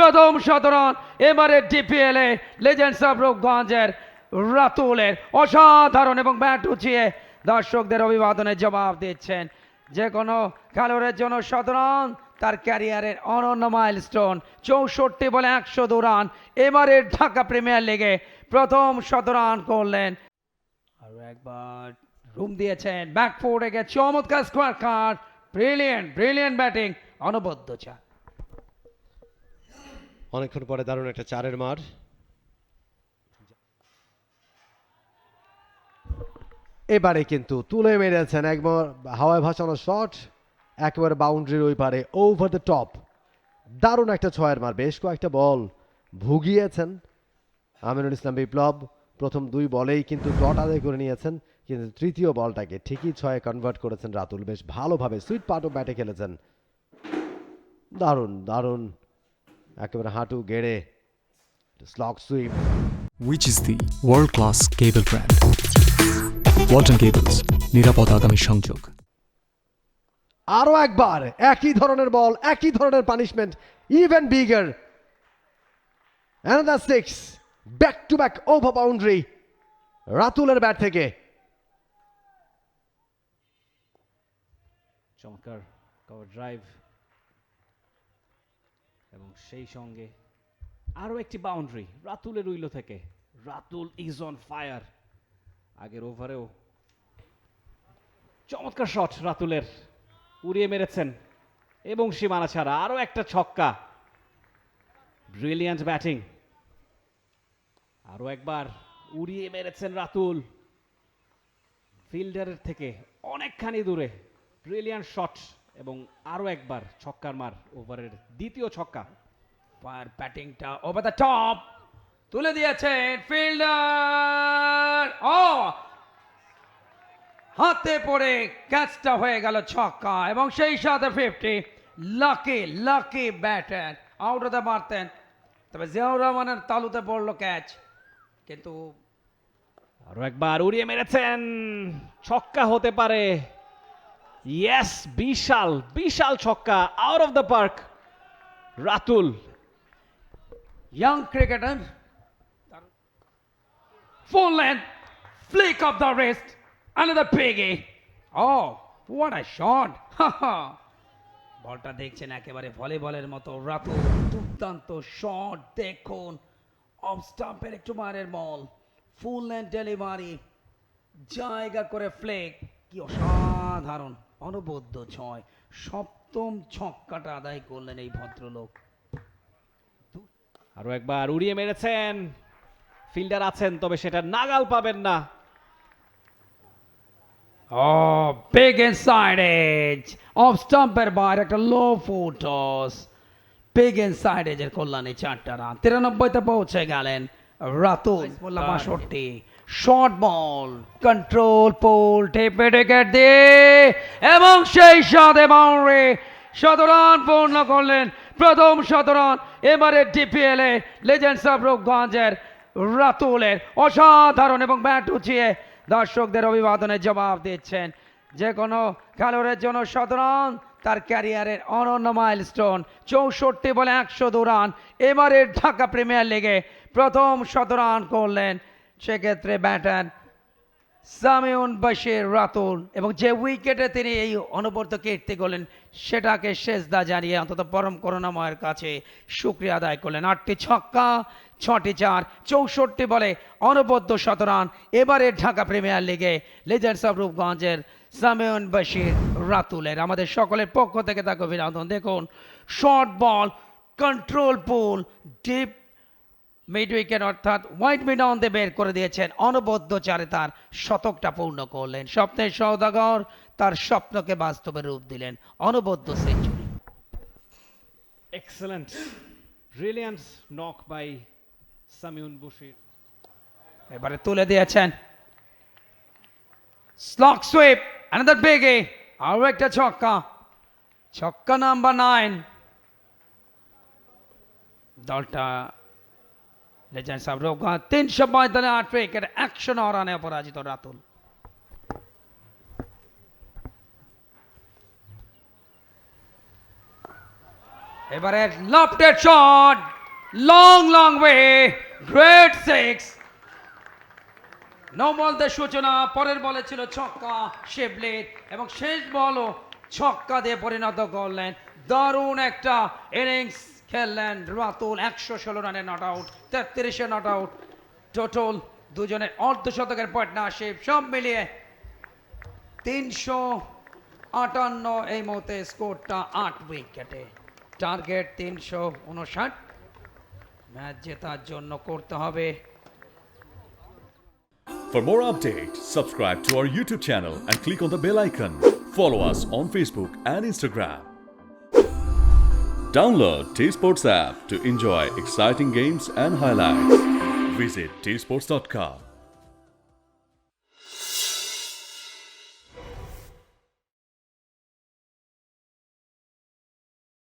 প্রথম শতরান এবারে DPL A legends of রূপগঞ্জের রাতুলের অসাধারণ এবং ব্যাট উঁচিয়ে দর্শকদের অভিবাদনের জবাব দিচ্ছেন। যে কোনো খেলোয়াড়ের জন্য শতরান তার ক্যারিয়ারের অনন্য মাইলস্টোন। 64 বলে 102 রান এবারের ঢাকা প্রিমিয়ার লিগে প্রথম শতরান করলেন। আর একবার রুম দিয়েছেন ব্যাকফুটে গিয়ে চমৎকার স্কোয়ার কার্ড। ব্রিলিয়েন্ট ব্যাটিং অনবদ্য চার। অনেকক্ষণ পরে দারুণ একটা চারের মার। এবারে কিন্তু তুলে মেরেছেন একবার হাওয়ায় ভাসানো শট, একেবারে বাউন্ডারির ওই পারে ওভার দ্য টপ। দারুণ একটা ছয়ের মার, বেশ কয়েকটা বল ভুগিয়েছেন আমিনুল ইসলাম বিপ্লব। প্রথম 2 বলেই কিন্তু ডট আদায় করে নিয়েছেন, কিন্তু তৃতীয় বলটাকে ঠিকই ছয়ে কনভার্ট করেছেন রাতুল। বেশ ভালোভাবে সুইট পার্টও ব্যাটে খেলেছেন। দারুণ একেবারে হাঁটু গেড়ে slog sweep. Which is the world-class cable brand? Walton Cables, নিরাপদ আগামী সংযোগ। আরো একবার একই ধরনের বল, একই ধরনের punishment, even bigger. Another 6, back to back over boundary রাতুলের ব্যাট থেকে। চমৎকার কভার ড্রাইভ এবং সেই সঙ্গে আরো একটি বাউন্ডারি রাতুলের উইলো থেকে। Ratul is on fire. আগের ওভারেও চমৎকার শট রাতুলের, উড়িয়ে মেরেছেন এবং সীমানা ছাড়া। আরো একটা ছক্কা, ব্রিলিয়ান্ট ব্যাটিং। আরো একবার উড়িয়ে মেরেছেন রাতুল, ফিল্ডারের থেকে অনেকখানি দূরে। ব্রিলিয়ান্ট শট এবং আরো একবার ছক্কার মার, ওভারের দ্বিতীয় ছক্কা। ফায়ার ব্যাটিংটা ওভার দ্য টপ তুলে দিয়েছেন ফিল্ডার। হাতে পড়ে ক্যাচটা হয়ে গেল ছক্কা এবং সেই সাথে 50। লাকি ব্যাটার আউট হতে পারতেন, তবে জিয়াউর রহমানের তালুতে পড়লো ক্যাচ। কিন্তু আরো একবার উড়িয়ে মেরেছেন, ছক্কা হতে পারে। ইয়েস, বিশাল ছক্কা, out of the park. Ratul young cricketer, full length flick of the wrist, another biggie. Oh, what a shot. বলটা দেখছেন একেবারে ভলিবলের মতো। রাতুল দুর্দান্ত শট দেখুন, অফ স্টাম্পের একটু মারের বল, ফুল লেন্থ ডেলিভারি, জায়গা করে ফ্লেক। কি অসাধারণ অনবদ্য ছয়। সপ্তম ছক্কাটা আদায় করলেন এই ভদ্রলোক। আরো একবার উড়িয়ে মেরেছেন, ফিল্ডার আছেন তবে সেটা নাগাল পাবেন না। বিগ ইনসাইড এজ, অফ স্টাম্পের বাইরে একটা লো ফুট টস। বিগ ইনসাইড এজের কল্যাণে 4টা রান। 93-তে পৌঁছে গেলেন রাতুল। 62, শর্ট বল, কন্ট্রোল পুল, টেপে টেকেট দিয়ে এবং সেই সাথে বাউন্ডারি। শতরান পূর্ণ করলেন প্রথম শতরান এবারে ডিপিএল এ লেজেন্ডস অফ রূপগঞ্জের রাতুলের অসাধারণ এবং ব্যাট উঁচিয়ে দর্শকদের অভিবাদনের জবাব দিচ্ছেন। যে কোনো খেলোয়াড়ের জন্য শতরান তার ক্যারিয়ারের অনন্য মাইলস্টোন। 64 বলে 102 রান এবারের ঢাকা প্রিমিয়ার লিগে প্রথম শতরান করলেন। সেক্ষেত্রে ব্যাটার সামিউন বাশির রাতুল, এবং যে উইকেটে তিনি এই অনবদ্য কীর্তি করলেন সেটাকে সেজদা জানিয়ে অন্তত পরম করুণাময়ের কাছে শুকরিয়া আদায় করলেন। 8টি ছক্কা, 6টি চার, 64 বলে অনবদ্য শতরান এবারে ঢাকা প্রিমিয়ার লিগে লেজেন্ডস অফ রূপগঞ্জের সামিউন বাশির রাতুলের। আমাদের সকলের পক্ষ থেকে তাকে অভিনন্দন। দেখুন, শর্ট বল, কন্ট্রোল পুল, ডিপ মিড উইকেট অর্থাৎ হোয়াইট মিড অন দিয়ে বের করে দিয়েছেন। অনবদ্য চারে তার শতকটা পূর্ণ করলেন। স্বপ্নের সওদাগর তার স্বপ্নকে বাস্তবে রূপ দিলেন, অনবদ্য century. Excellent. Brilliant knock by Samiun Bashir. এবারে তুলে দিয়েছেন, স্লগ সুইপ, অ্যানাদার বিগে, আরো একটা ছক্কা, ছক্কা নাম্বার 9। দলটা লেজেন্ডস অফ রূপগঞ্জ 345 উইকেট, 109 রানে অপরাজিত রাতুল। এবারে lofted shot, long way, great six. No বলতে সূচনা, পরের বলে ছিল ছক্কা শিবলির এবং শেষ বলও ছক্কা দিয়ে পরিণত করলেন। দারুণ একটা ইনিংস খেললেন রাতুল। 116 রানে নট আউট, 33-এ নট আউট, টোটাল দুজনের অর্ধশতকের পার্টনারশিপ, সব মিলিয়ে 358 এই মুহূর্তে স্কোরটা 8 উইকেটে। টার্গেট 359, ম্যাচ জেতার জন্য করতে হবে। For more updates, subscribe to our YouTube channel and click on the bell icon. Follow us on Facebook and Instagram. Download T-Sports app to enjoy exciting games and highlights. Visit tsports.com.